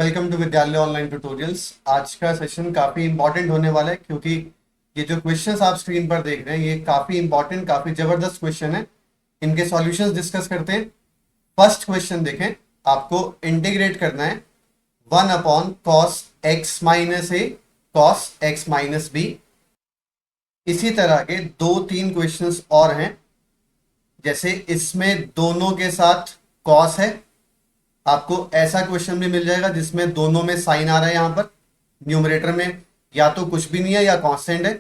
Welcome to विद्यालय online tutorials. आज का सेशन काफ़ी इंपॉर्टेंट होने वाला है क्योंकि ये जो क्वेश्चंस आप स्क्रीन पर देख रहे हैं ये काफ़ी इंपॉर्टेंट काफ़ी ज़बरदस्त क्वेश्चन है। इनके सॉल्यूशंस डिस्कस करते हैं। फर्स्ट क्वेश्चन देखें, आपको इंटीग्रेट करना है 1/cos x - a cos x - b। इसी तरह के दो तीन क्वेश्चंस और हैं, जैसे इसमें दोनों के साथ cos है। आपको ऐसा क्वेश्चन भी मिल जाएगा जिसमें दोनों में साइन आ रहा है, यहाँ पर न्यूमरेटर में या तो कुछ भी नहीं है या कांस्टेंट है।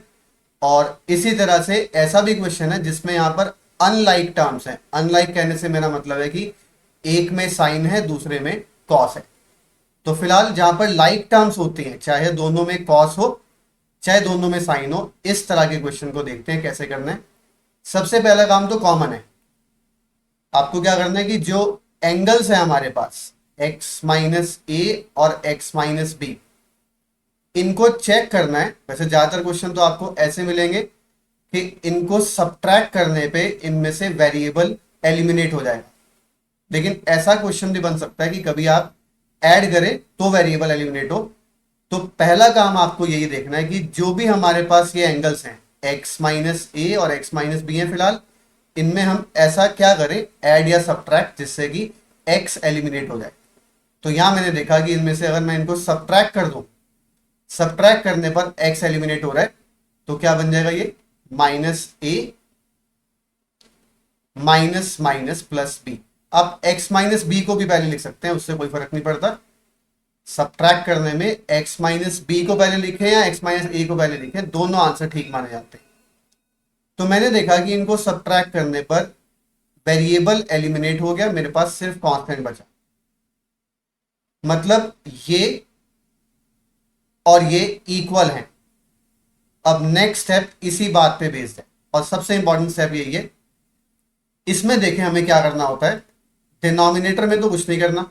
और इसी तरह से ऐसा भी क्वेश्चन है जिसमें यहाँ पर अनलाइक टर्म्स है। अनलाइक कहने से मेरा मतलब है कि एक में साइन है दूसरे में कॉस है। तो फिलहाल जहां पर लाइक टर्म्स होती हैं, चाहे दोनों में कॉस हो चाहे दोनों में साइन हो, इस तरह के क्वेश्चन को देखते हैं कैसे करना है। सबसे पहला काम तो कॉमन है। आपको क्या करना है कि जो एंगल्स है हमारे पास x - a और x - b, इनको चेक करना है। वैसे ज्यादातर क्वेश्चन तो आपको ऐसे मिलेंगे कि इनको सब्ट्रैक्ट करने पे इनमें से वेरिएबल एलिमिनेट हो जाएगा, लेकिन ऐसा क्वेश्चन भी बन सकता है कि कभी आप ऐड करें तो वेरिएबल एलिमिनेट हो। तो पहला काम आपको यही देखना है कि जो भी हमारे पास ये एंगल्स हैं x - a और x - b हैं, फिलहाल इनमें हम ऐसा क्या करें, ऐड या सब्ट्रैक्ट, जिससे कि x एलिमिनेट हो जाए। तो यहां मैंने देखा कि इनमें से अगर मैं इनको सब्ट्रैक्ट कर दूं, सब्ट्रैक्ट करने पर x एलिमिनेट हो रहा है, तो क्या बन जाएगा ये -a minus minus plus B. अब x - b को भी पहले लिख सकते हैं, उससे कोई फर्क नहीं पड़ता। सब्ट्रैक्ट करने में x - b को पहले लिखें या x - a को पहले लिखें, दोनों आंसर ठीक माने जाते हैं। तो मैंने देखा कि इनको सब्ट्रैक्ट करने पर वेरिएबल एलिमिनेट हो गया, मेरे पास सिर्फ कांस्टेंट बचा। मतलब ये और ये इक्वल हैं। अब नेक्स्ट स्टेप इसी बात पे बेस्ड है और सबसे इंपॉर्टेंट स्टेप यही है। इसमें देखें हमें क्या करना होता है। डिनोमिनेटर में तो कुछ नहीं करना,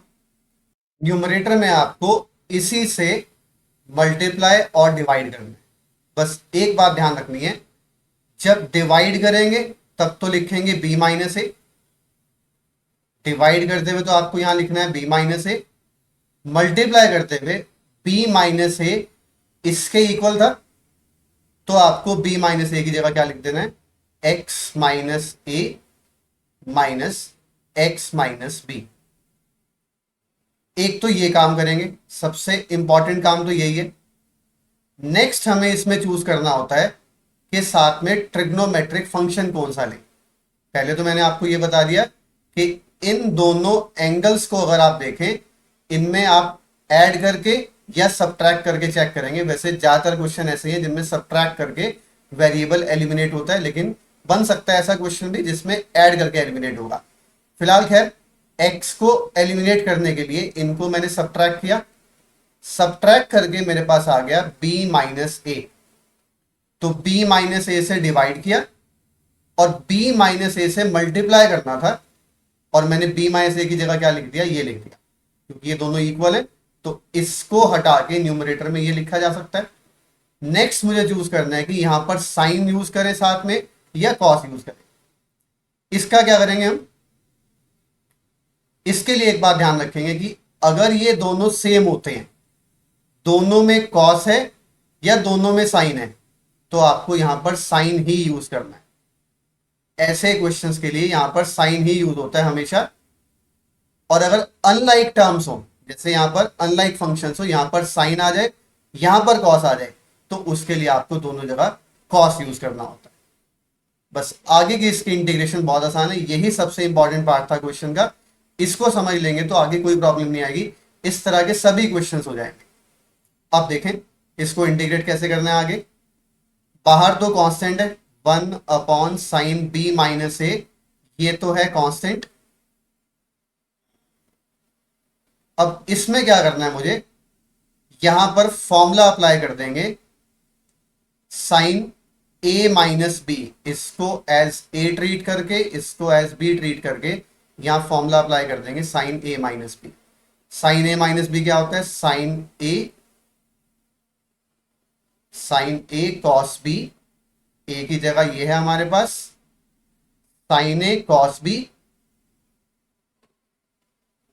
न्यूमरेटर में आपको इसी से मल्टीप्लाई और डिवाइड करना है। बस एक बात ध्यान रखनी है, जब डिवाइड करेंगे तब तो लिखेंगे b - a। डिवाइड करते हुए तो आपको यहां लिखना है b - a। मल्टीप्लाई करते हुए b - a इसके इक्वल था, तो आपको b - a की जगह क्या लिख देना है, x - a minus x - b। एक तो ये काम करेंगे, सबसे इंपॉर्टेंट काम तो यही है। नेक्स्ट हमें इसमें चूज करना होता है कि साथ में ट्रिग्नोमेट्रिक फंक्शन कौन सा लें। पहले तो मैंने आपको ये बता दिया कि इन दोनों एंगल्स को अगर आप देखें, इनमें आप ऐड करके या सब्ट्रैक्ट करके चेक करेंगे। वैसे ज्यादातर क्वेश्चन ऐसे हैं जिनमें सब्ट्रैक्ट करके वेरिएबल एलिमिनेट होता है, लेकिन बन सकता है ऐसा क्वेश्चन भी जिसमें ऐड करके एलिमिनेट होगा। फिलहाल खैर, x को एलिमिनेट करने के लिए इनको मैंने सब्ट्रैक्ट किया। सब्ट्रैक्ट करके मेरे पास आ गया b - a। तो b - a से डिवाइड किया और b - a से मल्टीप्लाई करना था, और मैंने b - a की जगह क्या लिख दिया, ये लिख दिया, क्योंकि ये दोनों इक्वल है। तो इसको हटा के न्यूमरेटर में ये लिखा जा सकता है। नेक्स्ट मुझे चूज करना है कि यहां पर साइन यूज करें साथ में या कॉस यूज करें। इसका क्या करेंगे हम, इसके लिए एक बात ध्यान रखेंगे कि अगर ये दोनों सेम होते हैं, दोनों में कॉस है या दोनों में साइन है, तो आपको यहां पर साइन ही यूज करना है। ऐसे क्वेश्चंस के लिए यहां पर साइन ही यूज होता है हमेशा। और अगर अनलाइक टर्म्स हो, जैसे यहां पर अनलाइक फंक्शंस हो, यहां पर साइन आ जाए यहां पर कॉस आ जाए, तो उसके लिए आपको दोनों जगह कॉस यूज करना होता है। बस आगे की इसकी इंटीग्रेशन बहुत आसान है, यही सबसे इंपॉर्टेंट पार्ट था क्वेश्चन का। इसको समझ लेंगे तो आगे कोई प्रॉब्लम नहीं आएगी, इस तरह के सभी क्वेश्चंस हो जाएंगे। अब देखें इसको इंटीग्रेट कैसे करना है आगे। बाहर तो कांस्टेंट है, 1/sin b - a, ये तो है कांस्टेंट। अब इसमें क्या करना है मुझे, यहां पर फॉर्मूला अप्लाई कर देंगे, साइन a - b, इसको एज a ट्रीट करके इसको एज b ट्रीट करके यहां फॉर्मूला अप्लाई कर देंगे, sine a - b। Sine a - b क्या होता है, sine a cos b। a की जगह ये है हमारे पास sine a cos b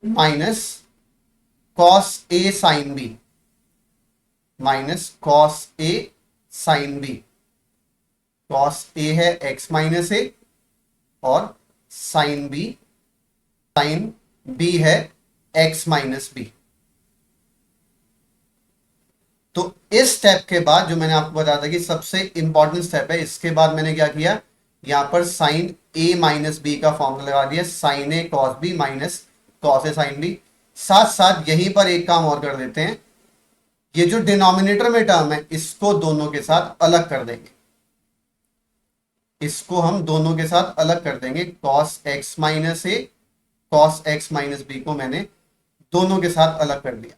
minus cos A sine B minus cos A sine B. Cos A है एक्स माइनस ए और साइन बी है एक्स माइनस बी। तो इस स्टेप के बाद जो मैंने आपको बताया था कि सबसे इंपॉर्टेंट स्टेप है, इसके बाद मैंने क्या किया, यहां पर साइन ए माइनस बी का फॉर्मूला लगा दिया, sign A cos B minus cos A sine B. साथ साथ यहीं पर एक काम और कर देते हैं, ये जो डिनोमिनेटर में टर्म है इसको दोनों के साथ अलग कर देंगे, इसको हम दोनों के साथ अलग कर देंगे। कॉस एक्स माइनस ए कॉस एक्स माइनस बी को मैंने दोनों के साथ अलग कर दिया।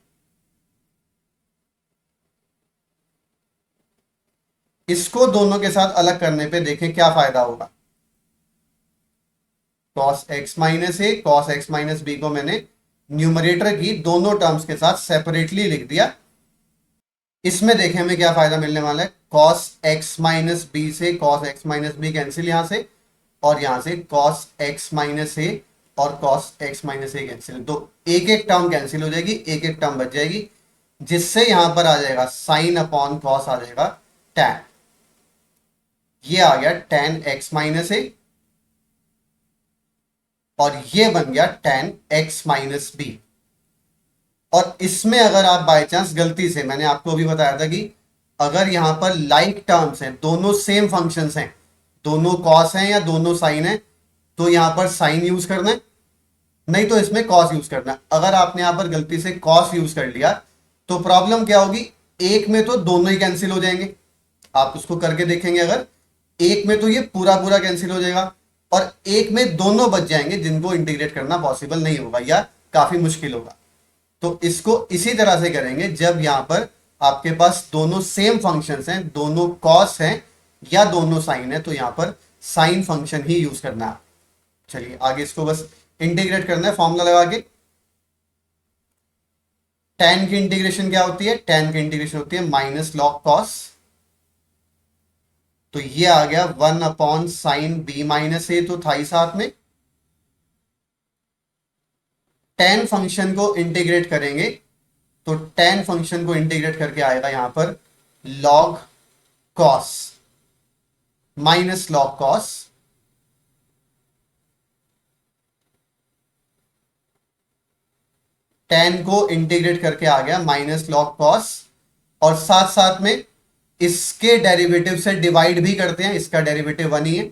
इसको दोनों के साथ अलग करने पे देखें क्या फायदा होगा। कॉस एक्स माइनस ए कॉस एक्स माइनस बी को मैंने न्यूमरेटर की दोनों टर्म्स के साथ सेपरेटली लिख दिया। इसमें देखें हमें क्या फायदा मिलने वाला है, कॉस एक्स माइनस बी से cos X minus B cancel यहां से, और यहां से कॉस एक्स माइनस ए और कॉस एक्स माइनस ए कैंसिल। तो एक एक टर्म कैंसिल हो जाएगी, एक एक टर्म बच जाएगी, जिससे यहां पर आ जाएगा साइन अपॉन कॉस आ जाएगा टैन। ये आ गया टैन एक्स माइनस ए और ये बन गया टैन एक्स माइनस बी। और इसमें अगर आप बाय चांस गलती से, मैंने आपको अभी बताया था कि अगर यहां पर लाइक टर्म्स हैं, दोनों सेम फंक्शंस हैं, दोनों कॉस हैं या दोनों साइन है, तो यहां पर साइन यूज करना है, नहीं तो इसमें कॉस यूज करना है। अगर आपने यहां पर गलती से कॉस यूज कर लिया तो प्रॉब्लम क्या होगी, एक में तो दोनों ही कैंसिल हो जाएंगे, आप उसको करके देखेंगे, अगर एक में तो ये पूरा पूरा कैंसिल हो जाएगा और एक में दोनों बच जाएंगे जिनको इंटीग्रेट करना पॉसिबल नहीं होगा या काफी मुश्किल होगा। तो इसको इसी तरह से करेंगे, जब यहां पर आपके पास दोनों सेम फंक्शंस हैं, दोनों कॉस हैं या दोनों साइन है, तो यहां पर साइन फंक्शन ही यूज करना है। चलिए आगे इसको बस इंटीग्रेट करना है फॉर्मूला लगा के। tan की इंटीग्रेशन क्या होती है, tan की इंटीग्रेशन होती है माइनस लॉग कॉस। तो ये आ गया 1 अपॉन साइन बी माइनस ए, तो था ही साथ में। tan फंक्शन को इंटीग्रेट करेंगे तो tan फंक्शन को इंटीग्रेट करके आएगा यहां पर log cos minus log cos। tan को इंटीग्रेट करके आ गया माइनस log cos, और साथ साथ में इसके डेरिवेटिव से डिवाइड भी करते हैं, इसका डेरिवेटिव 1 ही है।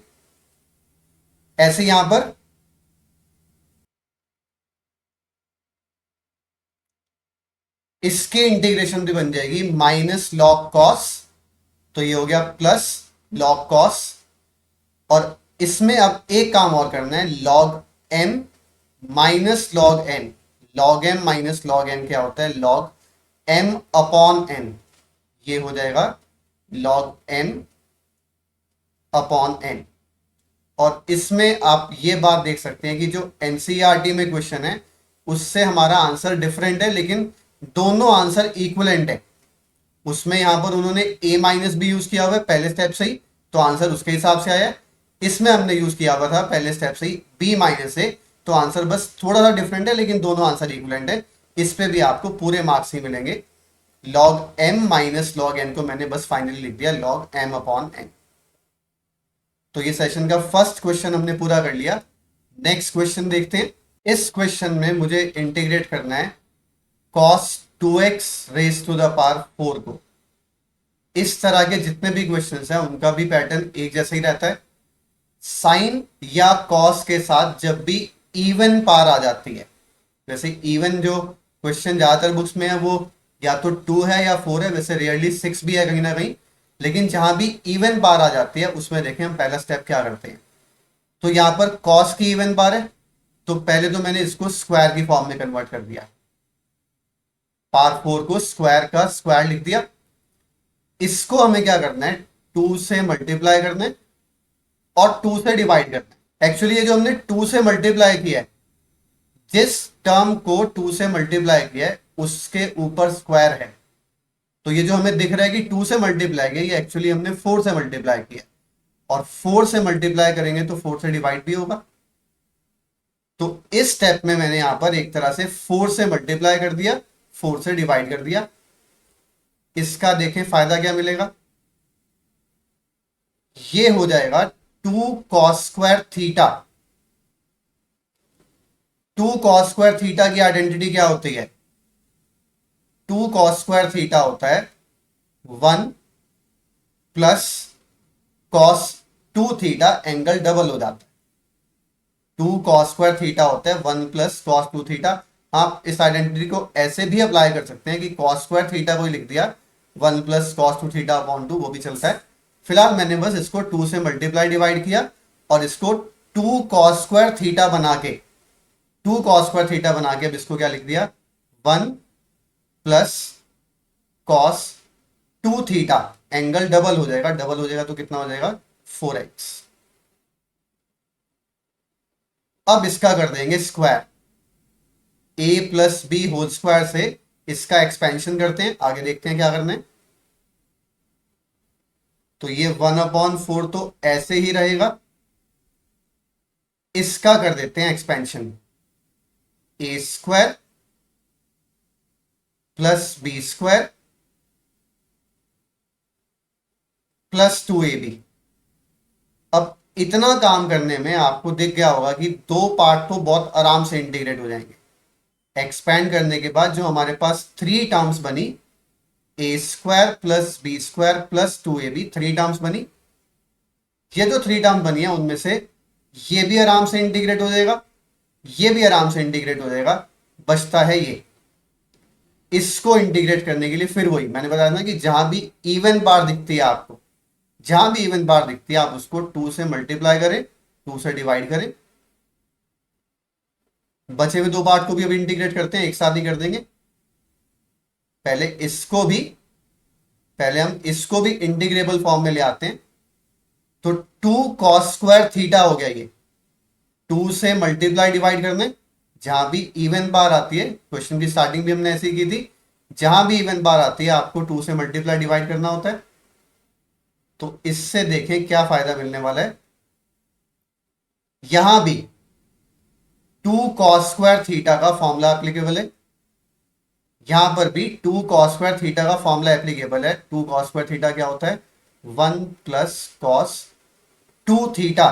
ऐसे यहां पर इसके इंटीग्रेशन भी बन जाएगी माइनस log cos, तो ये हो गया प्लस log cos। और इसमें अब एक काम और करना है, log m minus log n। log m minus log n क्या होता है, log m अपॉन n, ये हो जाएगा log m अपॉन n। और इसमें आप ये बात देख सकते हैं कि जो एनसीईआरटी में क्वेश्चन है उससे हमारा आंसर डिफरेंट है, लेकिन दोनों आंसर इक्वलेंट है। उसमें यहां पर उन्होंने a माइनस बी यूज किया हुआ है पहले स्टेप से ही, तो आंसर उसके हिसाब से आया। इसमें हमने यूज किया हुआ था पहले स्टेप से ही b माइनस ए, तो आंसर बस थोड़ा सा डिफरेंट है, लेकिन दोनों आंसर इक्वलेंट है। इस पे भी आपको पूरे मार्क्स ही मिलेंगे। log m minus log n को मैंने बस फाइनली लिख दिया log m अपॉन n। तो ये सेशन का फर्स्ट क्वेश्चन हमने पूरा कर लिया। नेक्स्ट क्वेश्चन देखते हैं। इस क्वेश्चन में मुझे इंटीग्रेट करना है cos 2x raise to the power 4 को। इस तरह के जितने भी क्वेश्चंस हैं उनका भी पैटर्न एक जैसा ही रहता है। साइन या कॉस के साथ जब भी इवन पावर आ जाती है, वैसे इवन जो क्वेश्चन ज्यादातर बुक्स में है वो या तो 2 है या 4 है, वैसे रियरली 6 भी है कहीं ना कहीं, लेकिन जहां भी इवन पावर आ जाती है उसमें देखें हम पहला स्टेप क्या करते हैं। तो यहां पर कॉस की इवन पावर है, तो पहले तो मैंने इसको स्क्वायर की फॉर्म में कन्वर्ट कर दिया, पावर 4 को स्क्वायर का स्क्वायर लिख दिया। इसको हमें क्या करना है, 2 से मल्टीप्लाई करना है और 2 से डिवाइड करना है। एक्चुअली ये जो हमने 2 से मल्टीप्लाई किया है, जिस टर्म को 2 से मल्टीप्लाई किया है उसके ऊपर स्क्वायर है, तो ये जो हमें दिख रहा है कि 2 से मल्टीप्लाई किया, ये एक्चुअली हमने 4 से मल्टीप्लाई किया, और 4 से मल्टीप्लाई करेंगे तो 4 से डिवाइड भी होगा। तो इस स्टेप में मैंने यहां पर एक तरह से 4 से मल्टीप्लाई कर दिया 4 से डिवाइड कर दिया। इसका देखें फायदा क्या मिलेगा, ये हो जाएगा 2 cos square theta. 2 cos square theta की आइडेंटिटी क्या होती है, 2 कॉस स्क्वायर थीटा होता है 1 plus cos 2 theta, angle double हो जाता है। 2 कॉस स्क्वायर थीटा होता है 1 प्लस कॉस 2 थीटा। आप इस आइडेंटिटी को ऐसे भी अप्लाई कर सकते हैं कि कॉस स्क्वायर थीटा को ही लिख दिया 1 प्लस कॉस 2 थीटा अपॉन 2, वो भी चलता है। फिलहाल मैंने बस इसको 2 से मल्टीप्लाई डिवाइड किया और इसको 2 कॉस स्क्वायर थीटा बना के 2 कॉस स्क्वायर थीटा बना के अब इसको क्या लिख दिया 1 plus cos 2 theta, angle double हो जाएगा, डबल हो जाएगा तो कितना हो जाएगा 4x। अब इसका कर देंगे square, a plus B whole square से इसका एक्सपेंशन करते हैं, आगे देखते हैं क्या करना है। तो ये 1/4 तो ऐसे ही रहेगा, इसका कर देते हैं expansion, a square plus B square plus 2ab। अब इतना काम करने में आपको दिख गया होगा कि दो पार्ट तो बहुत आराम से इंटीग्रेट हो जाएंगे। एक्सपैंड करने के बाद जो हमारे पास 3 टर्म्स बनी, A square plus B square plus 2ab, 3 terms बनी। ये जो 3 टर्म बनी है उनमें से ये भी आराम से इंटीग्रेट हो जाएगा, ये भी आराम से इंटीग्रेट हो जाएगा, बचता है ये। इसको इंटीग्रेट करने के लिए फिर वही मैंने बताया ना कि जहां भी इवन बार दिखती है आपको, जहां भी इवन बार दिखती है आप उसको 2 से मल्टीप्लाई करें, 2 से डिवाइड करें। बचे हुए दो पार्ट को भी अभी इंटीग्रेट करते हैं, एक साथ ही कर देंगे। पहले इसको भी, पहले हम इसको भी इंटीग्रेबल फॉर्म में ले आते हैं। तो 2 कॉस स्क्वायर थीटा हो गया ये, 2 से मल्टीप्लाई डिवाइड करने, जहां भी इवन बार आती है, क्वेश्चन की स्टार्टिंग भी हमने ऐसी की थी, जहां भी इवन बार आती है आपको 2 से मल्टीप्लाई डिवाइड करना होता है। तो इससे देखें क्या फायदा मिलने वाला है, यहां भी 2 कॉस स्क्वायर थीटा का फॉर्मूला एप्लीकेबल है, यहां पर भी 2 कॉस स्क्वायर थीटा का फॉर्मूला एप्लीकेबल है। 2 कॉस स्क्वायर थीटा क्या होता है 1 प्लस कॉस 2 थीटा,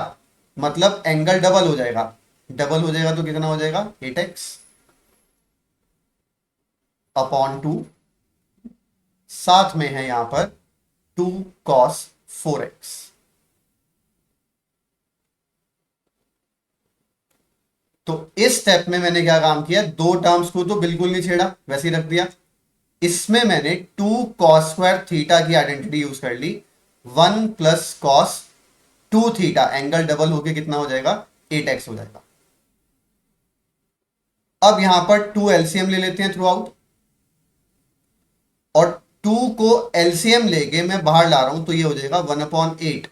मतलब एंगल डबल हो जाएगा, डबल हो जाएगा तो कितना हो जाएगा 8x अपॉन 2, साथ में है यहां पर 2 कॉस 4x। तो इस स्टेप में मैंने क्या काम किया, दो टर्म्स को तो बिल्कुल नहीं छेड़ा, वैसे ही रख दिया। इसमें मैंने 2 कॉस स्क्वायर थीटा की आइडेंटिटी यूज कर ली, 1 plus cos 2 theta, angle double होके कितना हो जाएगा 8x हो जाएगा। अब यहां पर 2 एलसीएम ले लेते हैं थ्रू आउट, और 2 को एलसीएम लेके मैं बाहर ला रहा हूं तो ये हो जाएगा 1/8।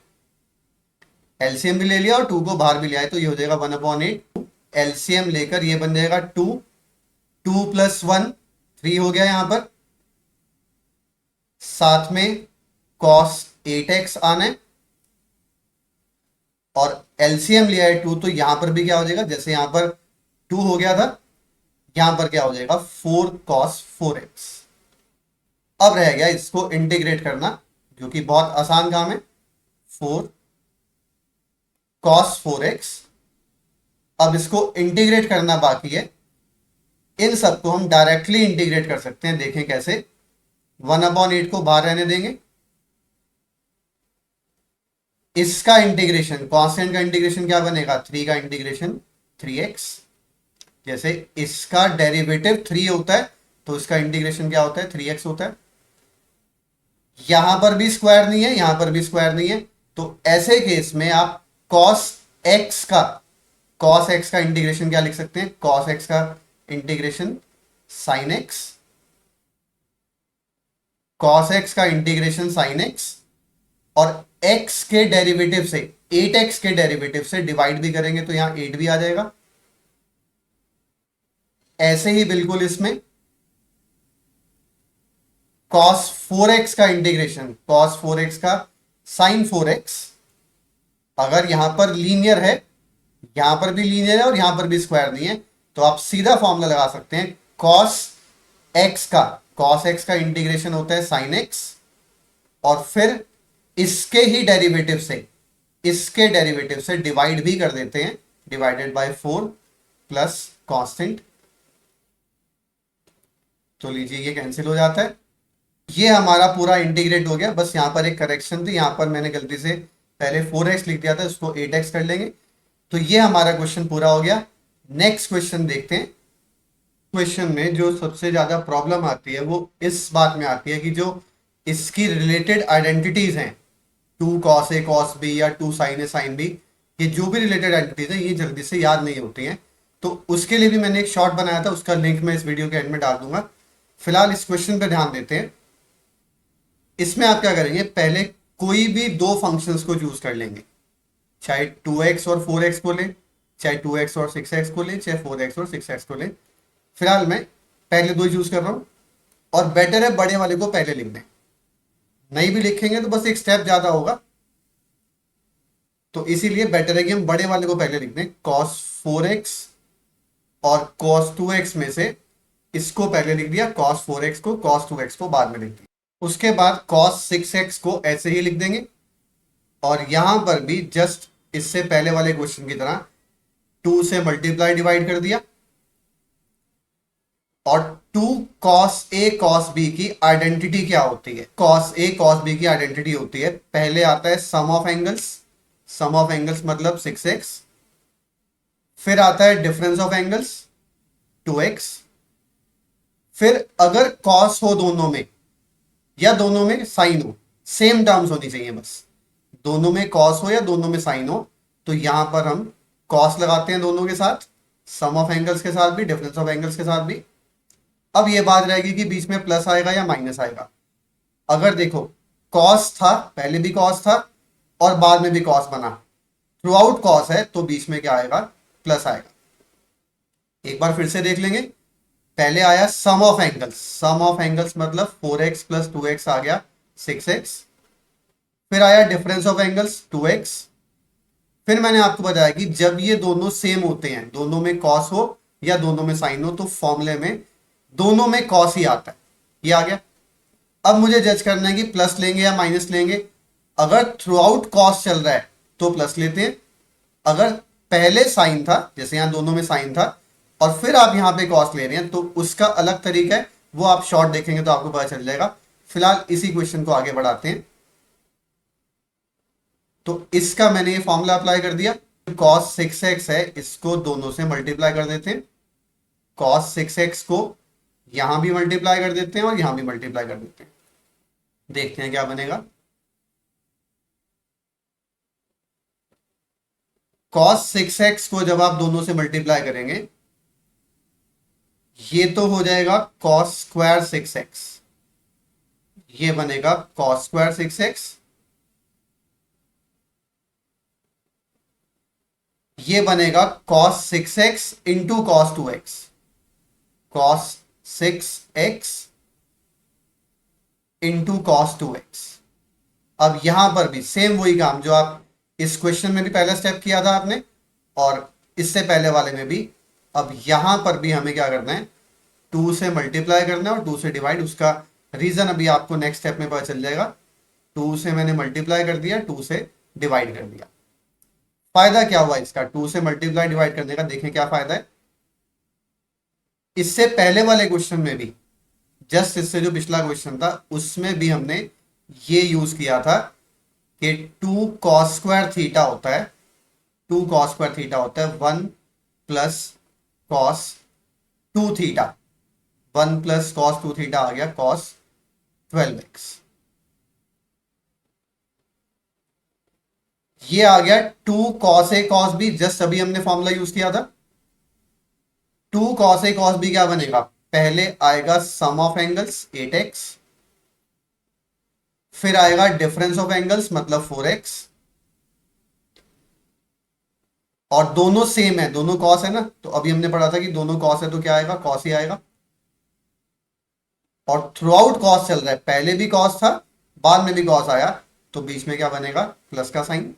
एलसीएम भी ले लिया और 2 को बाहर भी ले आए तो ये हो जाएगा 1/8। एलसीएम लेकर ये बन जाएगा 2, 2 प्लस 1 3 हो गया यहां पर, साथ में cos 8x आना है, और एलसीएम लिया है 2 तो यहां पर भी क्या हो जाएगा, जैसे यहां पर 2 हो गया था, यहां पर क्या हो जाएगा 4 cos 4x। अब रह गया इसको इंटीग्रेट करना, जो कि बहुत आसान काम है, 4 cos 4x। अब इसको इंटीग्रेट करना बाकी है, इन सबको हम डायरेक्टली इंटीग्रेट कर सकते हैं, देखें कैसे। 1/8 को बाहर रहने देंगे, इसका इंटीग्रेशन, कांस्टेंट का इंटीग्रेशन क्या बनेगा 3 का इंटीग्रेशन 3x। जैसे इसका डेरिवेटिव 3 होता है तो इसका इंटीग्रेशन क्या होता है 3x होता है। यहां पर भी स्क्वायर नहीं है, यहां पर भी स्क्वायर नहीं है, तो ऐसे केस में आप cos x का इंटीग्रेशन क्या लिख सकते हैं, cos x का integration sin x, cos x का इंटीग्रेशन sin x, और x के डेरिवेटिव से 8x के डेरिवेटिव से डिवाइड भी करेंगे तो यहां 8 भी आ जाएगा। ऐसे ही बिल्कुल इसमें cos 4x का इंटीग्रेशन, cos 4x का sin 4x, अगर यहां पर लीनियर है, यहां पर भी लीनियर है और यहां पर भी स्क्वायर नहीं है, तो आप सीधा फॉर्मूला लगा सकते हैं cos एक्स का कॉस एक्स का इंटीग्रेशन होता है साइन एक्स, और फिर इसके ही डेरिवेटिव से, इसके डेरिवेटिव से डिवाइड भी कर देते हैं, डिवाइडेड बाय 4 प्लस कांस्टेंट। तो लीजिए ये कैंसिल हो जाता है। ये हमारा पूरा इंटीग्रेट हो गया। बस यहां पर एक करेक्शन थी, यहां पर मैंने गलती से पहले 4x लिख दिया था, उसको 8x कर लेंगे। तो ये हमारा क्वेश्चन पूरा हो गया। नेक्स्ट क्वेश्चन देखते हैं। क्वेश्चन में जो सबसे ज्यादा प्रॉब्लम आती है वो इस बात में आती है कि जो इसकी रिलेटेड आइडेंटिटीज हैं, 2 cos a cos b या 2 sin a sin b, ये जो भी रिलेटेड आइडेंटिटीज हैं ये जल्दी से याद नहीं होती हैं। तो उसके लिए भी मैंने एक शॉर्ट बनाया था, उसका लिंक मैं इस वीडियो के एंड में डाल दूंगा। फिलहाल इस क्वेश्चन पर ध्यान देते हैं। इसमें आप क्या करेंगे, पहले कोई भी दो फंक्शंस को चूज कर लेंगे, चाहे 2x और 4x को ले, चाहे 2x और 6x को ले, चाहे 4x और 6x को ले। फिलहाल मैं पहले दो चूज कर रहा हूं, और बेटर है बड़े वाले को पहले लिख दें। नहीं भी लिखेंगे तो बस एक स्टेप ज्यादा होगा, तो इसीलिए बेटर है कि हम बड़े वाले को पहले लिख दें। cos 4x और cos 2x में से इसको पहले लिख दिया, cos 4x को, cos 2x को बाद में लिख दिया। उसके बाद cos 6x को ऐसे ही लिख देंगे, और यहां पर भी जस्ट इससे पहले वाले क्वेश्चन की तरह 2 से मल्टीप्लाई डिवाइड कर दिया, और 2 cos a cos b की आइडेंटिटी क्या होती है? cos a cos b की आइडेंटिटी होती है, पहले आता है sum of angles, sum of angles मतलब 6x, फिर आता है डिफरेंस ऑफ एंगल्स 2x, फिर अगर cos हो दोनों में या दोनों में साइन हो, सेम टर्म्स होनी चाहिए, बस दोनों में cos हो या दोनों में साइन हो, तो यहां पर हम cos लगाते हैं दोनों के साथ, सम ऑफ एंगल्स के साथ भी, डिफरेंस ऑफ एंगल्स के साथ भी। अब ये बात रहेगी कि बीच में प्लस आएगा या माइनस आएगा। अगर देखो cos था, पहले भी cos था और बाद में भी cos बना, थ्रू आउट cos है, तो बीच में क्या आएगा? प्लस आएगा। एक बार फिर से देख लेंगे। पहले आया sum of angles, sum of angles मतलब 4x प्लस 2x आ गया 6x, फिर आया डिफरेंस ऑफ एंगल्स 2x, फिर मैंने आपको बताया कि जब ये दोनों सेम होते हैं, दोनों में cos हो या दोनों में साइन हो, तो फॉर्मूले में दोनों में cos ही आता है। ये आ गया। अब मुझे जज करना है कि प्लस लेंगे या माइनस लेंगे। अगर थ्रू आउट cos चल रहा है तो प्लस लेते हैं, अगर पहले साइन था, जैसे यहां दोनों में साइन था और फिर आप यहां पे cos ले रहे हैं, तो उसका अलग तरीका है, वो आप शॉर्ट देखेंगे तो आपको पता चल जाएगा। फिलहाल इसी क्वेश्चन को आगे बढ़ाते हैं। तो इसका मैंने ये फॉर्मूला अप्लाई कर दिया। cos 6x है, इसको दोनों से मल्टीप्लाई कर देते हैं, cos 6x को यहां भी मल्टीप्लाई कर देते हैं और यहां भी मल्टीप्लाई कर देते हैं, देखते हैं क्या बनेगा। cos 6x को जब आप दोनों से मल्टीप्लाई करेंगे, ये तो हो जाएगा cos स्क्वायर 6x, ये बनेगा cos स्क्वायर 6x, ये बनेगा cos 6x into cos 2x, cos 6x into cos 2x। अब यहां पर भी सेम वही काम जो आप इस क्वेश्चन में भी पहला स्टेप किया था आपने, और इससे पहले वाले में भी। अब यहां पर भी हमें क्या करना है, 2 से मल्टीप्लाई करना है और 2 से डिवाइड। उसका रीजन अभी आपको नेक्स्ट स्टेप में पता चल जाएगा। 2 से मैंने मल्टीप्लाई कर दिया, 2 से डिवाइड कर दिया। फायदा क्या हुआ इसका, 2 से मल्टीप्लाई डिवाइड करने का? देखें क्या फायदा है। इससे पहले वाले क्वेश्चन में भी, जस्ट इससे जो पिछला क्वेश्चन था उसमें भी हमने ये यूज किया था कि 2 cos स्क्वायर थीटा होता है, 2 cos स्क्वायर थीटा होता है 1 plus cos 2 theta, 1 plus cos 2 theta आ गया cos 12x। ये आ गया 2 cos a cos b, just अभी हमने फॉर्मूला यूज किया था। 2 cos a cos b क्या बनेगा? पहले आएगा सम ऑफ एंगल्स 8x, फिर आएगा डिफरेंस ऑफ एंगल्स मतलब 4x, और दोनों सेम है, दोनों cos है ना, तो अभी हमने पढ़ा था कि दोनों cos है तो क्या आएगा? cos ही आएगा। और थ्रू आउट cos चल रहा है, पहले भी cos था बाद में भी cos आया, तो बीच में क्या बनेगा? प्लस का साइन।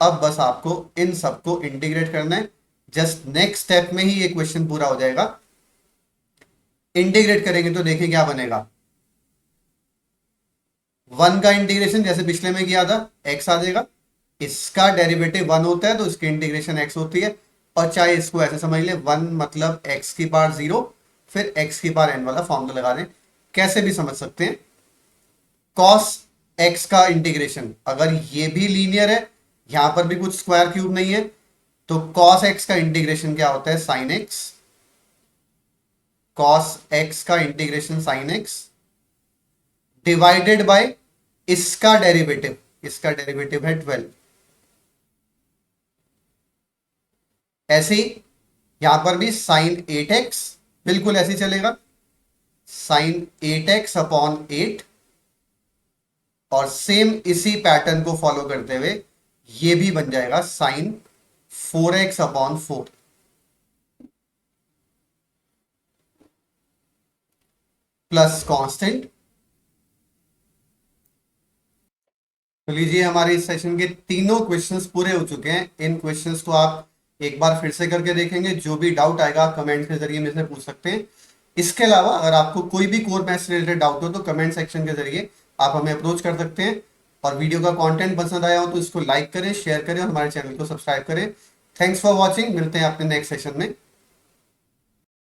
अब बस आपको इन सबको इंटीग्रेट करना है, जस्ट नेक्स्ट स्टेप में ही ये क्वेश्चन पूरा हो जाएगा। इंटीग्रेट करेंगे तो देखिए क्या बनेगा। 1 का इंटीग्रेशन जैसे पिछले में किया था x आ जाएगा, इसका डेरिवेटिव 1 होता है तो इसकी इंटीग्रेशन x होती है। और चाहे इसको ऐसे समझ ले 1 मतलब x की पावर 0, फिर x की पावर n वाला फॉर्मूला लगा दें, कैसे भी समझ सकते हैं। cos x का इंटीग्रेशन, अगर ये भी लीनियर है, यहां पर भी कुछ स्क्वायर क्यूब नहीं है, तो cos x का इंटीग्रेशन क्या होता है, sin x। cos x का integration sin x divided by इसका डेरिवेटिव, इसका डेरिवेटिव है 12। ऐसे ही यहां पर भी साइन 8x, बिल्कुल ऐसे ही चलेगा, साइन 8x अपॉन 8। और सेम इसी पैटर्न को फॉलो करते हुए ये भी बन जाएगा sign 4x upon 4 plus constant. तो लीजिए हमारे इस सेशन के तीनों क्वेश्चंस पूरे हो चुके हैं। इन क्वेश्चंस को आप एक बार फिर से करके देखेंगे, जो भी डाउट आएगा आप कमेंट के जरिए मुझसे पूछ सकते हैं। इसके अलावा अगर आपको कोई भी कोर मैथ्स रिलेटेड डाउट हो तो कमेंट सेक्शन के जरिए आप हमें अप्रोच कर सकते हैं। और वीडियो का कंटेंट पसंद आया हो तो इसको लाइक करें, शेयर करें और हमारे चैनल को सब्सक्राइब करें। थैंक्स फॉर वॉचिंग, मिलते हैं अपने नेक्स्ट सेशन में।